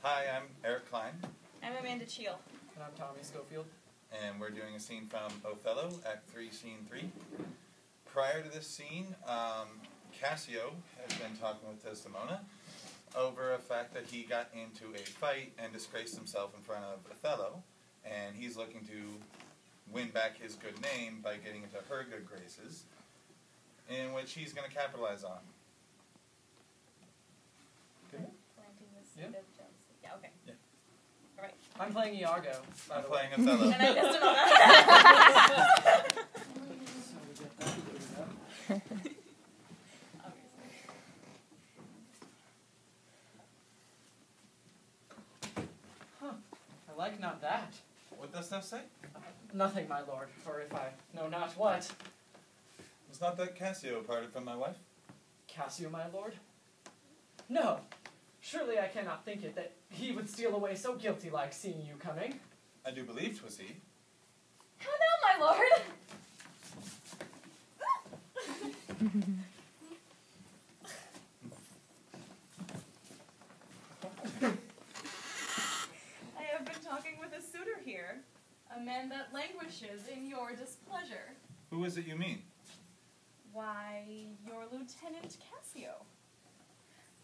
Hi, I'm Eric Klein. I'm Amanda Cheel. And I'm Tommy Schofield. And we're doing a scene from Othello, Act 3, Scene 3. Prior to this scene, Cassio has been talking with Desdemona over a fact that he got into a fight and disgraced himself in front of Othello, and he's looking to win back his good name by getting into her good graces, in which he's going to capitalize on. Planting the seed of jealousy. Yeah, okay. Yeah. All right. I'm playing Iago. I'm playing Othello. And I Desdemona. So we get that loaded up. Obviously. Huh. I like not that. What dost thou say? Nothing, my lord, for if I know not what. Was not that Cassio parted from my wife? Cassio, my lord? No. Surely I cannot think it, that he would steal away so guilty-like, seeing you coming. I do believe 'twas he. How now, my lord? I have been talking with a suitor here, a man that languishes in your displeasure. Who is it you mean? Why, your Lieutenant Cassio.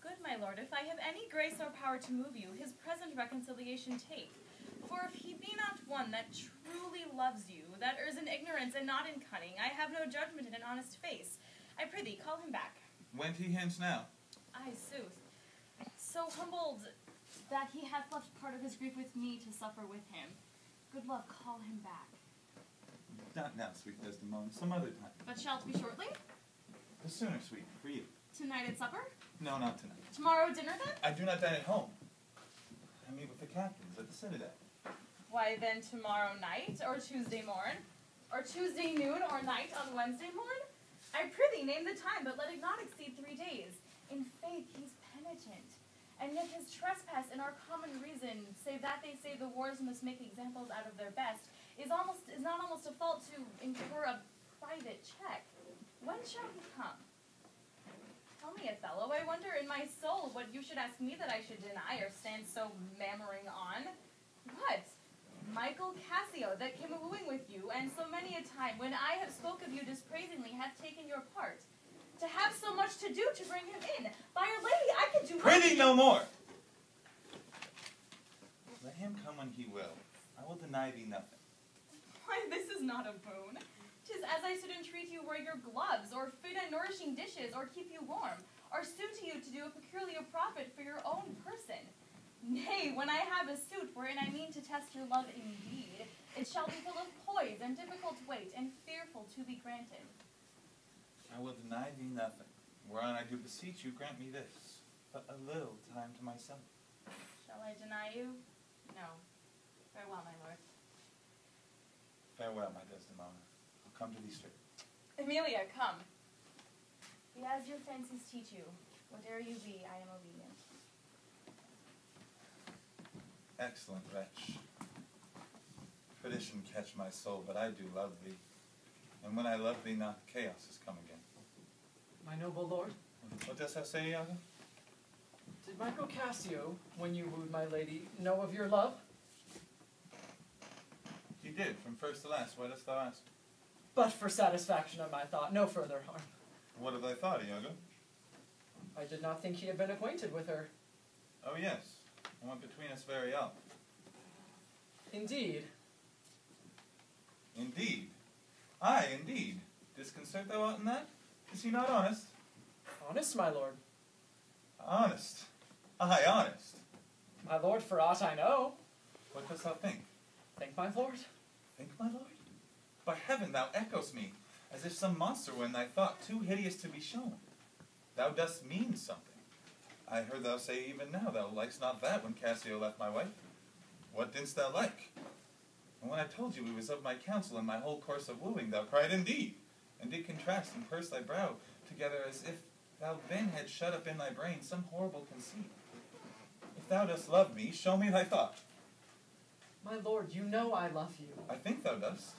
Good, my lord, if I have any grace or power to move you, his present reconciliation take. For if he be not one that truly loves you, that errs in ignorance and not in cunning, I have no judgment in an honest face. I prithee, call him back. Went he hence now? Aye, sooth. So humbled that he hath left part of his grief with me to suffer with him. Good love, call him back. Not now, sweet Desdemona, some other time. But shalt be shortly? The sooner, sweet, for you. Tonight at supper? No, not tonight. Tomorrow dinner then? I do not dine at home. I meet with the captains at the Citadel. Why then tomorrow night, or Tuesday morn, or Tuesday noon, or night on Wednesday morn? I prithee name the time, but let it not exceed 3 days. In faith he's penitent, and yet his trespass in our common reason, save that they say the wars must make examples out of their best, is not almost a fault to incur a private check. When shall he come? Tell me, Othello, I wonder in my soul what you should ask me that I should deny or stand so mammering on. What? Michael Cassio, that came a-wooing with you, and so many a time, when I have spoke of you dispraisingly, hath taken your part. To have so much to do to bring him in. By Our Lady, I can do Prithee no more! Let him come when he will. I will deny thee nothing. Why, this is not a boon. 'Tis as I should entreat you wear your gloves, or feed on nourishing dishes, or keep you warm, or sue to you to do a peculiar profit for your own person. Nay, when I have a suit wherein I mean to test your love indeed, it shall be full of poise and difficult weight, and fearful to be granted. I will deny thee nothing. Whereon I do beseech you, grant me this, but a little time to myself. Shall I deny you? No. Farewell, my lord. Farewell, my Desdemona. I'll come to thee straight. Emilia, come. Be as your fancies teach you. Whate'er you be, I am obedient. Excellent wretch. Tradition catch my soul, but I do love thee. And when I love thee not, chaos has come again. My noble lord, What dost thou say, Iago? did Michael Cassio, when you wooed my lady, know of your love? He did, from first to last. Why dost thou ask? But for satisfaction of my thought, no further harm. What have thy thought, Iago? I did not think he had been acquainted with her. Oh, yes. It went between us very often. Indeed. Indeed. Aye, indeed. Disconcert thou aught in that? Is he not honest? Honest, my lord. Honest. Aye, honest. My lord, for aught I know. What dost thou think? Think, my lord. Think, my lord? By heaven, thou echoes me, as if some monster were in thy thought, too hideous to be shown. Thou dost mean something. I heard thou say even now thou likest not that when Cassio left my wife. What didst thou like? And when I told you he was of my counsel in my whole course of wooing, thou cried indeed, and did contrast and purse thy brow together as if thou then had shut up in thy brain some horrible conceit. If thou dost love me, show me thy thought. My lord, you know I love you. I think thou dost,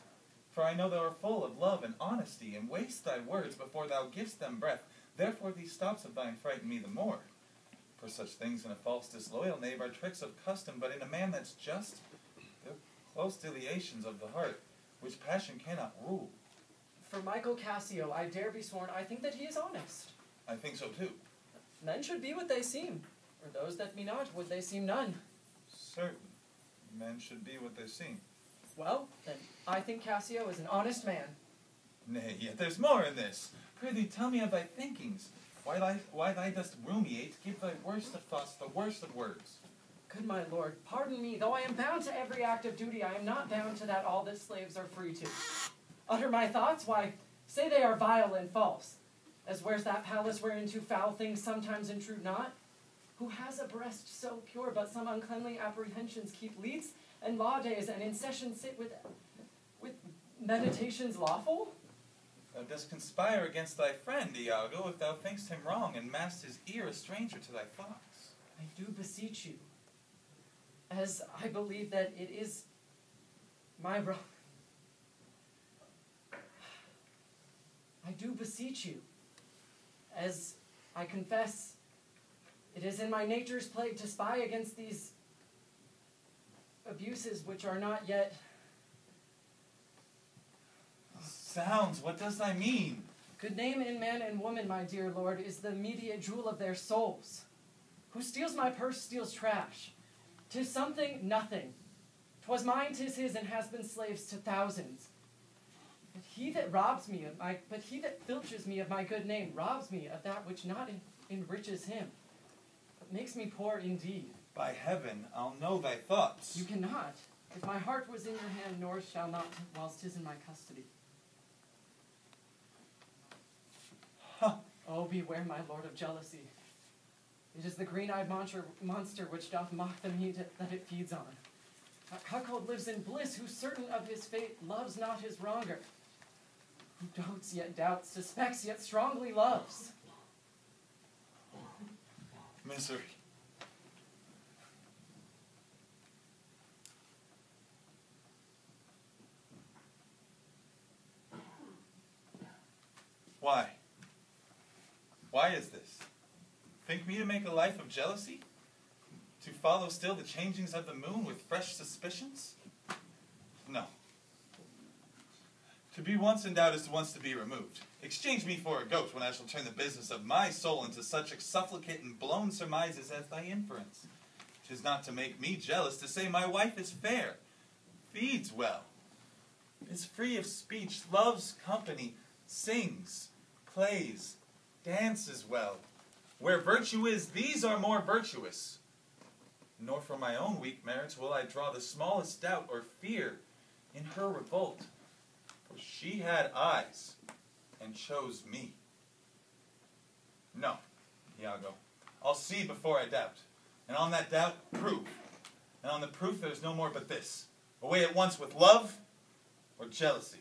for I know thou art full of love and honesty, and waste thy words before thou givest them breath. Therefore these stops of thine frighten me the more. For such things in a false disloyal knave are tricks of custom, but in a man that's just, they're close deliations of the heart, which passion cannot rule. For Michael Cassio, I dare be sworn, I think that he is honest. I think so too. Men should be what they seem, or those that be not, would they seem none. Certain. Men should be what they seem. Well, then, I think Cassio is an honest man. Nay, yet there's more in this. Prithee, tell me of thy thinkings. Why thou dost rumiate, give thy worst of thoughts the worst of words. Good my lord, pardon me, though I am bound to every act of duty, I am not bound to that all that slaves are free to. Utter my thoughts, why, say they are vile and false. As where's that palace whereinto foul things sometimes intrude not? Who has a breast so pure, but some uncleanly apprehensions keep leets and law days, and in session sit with meditations lawful? Thou dost conspire against thy friend, Iago, if thou thinkst him wrong, and mast his ear a stranger to thy thoughts. I do beseech you, as I believe that it is my wrong. I do beseech you, as I confess, it is in my nature's plague to spy against these abuses which are not yet. Sounds, what does thy mean? Good name in man and woman, my dear lord, is the immediate jewel of their souls. Who steals my purse steals trash. 'Tis something, nothing. 'Twas mine, 'tis his, and has been slaves to thousands. But he that filches me of my good name robs me of that which not enriches him, but makes me poor indeed. By heaven, I'll know thy thoughts. You cannot, if my heart was in your hand, nor shall not whilst 'tis in my custody. Huh. Oh, beware, my lord, of jealousy. It is the green-eyed monster which doth mock the meat that it feeds on. A cuckold lives in bliss, who certain of his fate loves not his wronger. Who dotes yet doubts, suspects yet strongly loves. Misery. Why? Why is this? Think me to make a life of jealousy? To follow still the changings of the moon with fresh suspicions? No. To be once in doubt is once to be removed. Exchange me for a goat when I shall turn the business of my soul into such exsufflicate and blown surmises as thy inference. 'Tis not to make me jealous to say my wife is fair, feeds well, is free of speech, loves company, sings, plays, dances well. Where virtue is, these are more virtuous. Nor from my own weak merits will I draw the smallest doubt or fear in her revolt. For she had eyes and chose me. No, Iago, I'll see before I doubt. And on that doubt, prove. And on the proof, there's no more but this. Away at once with love or jealousy.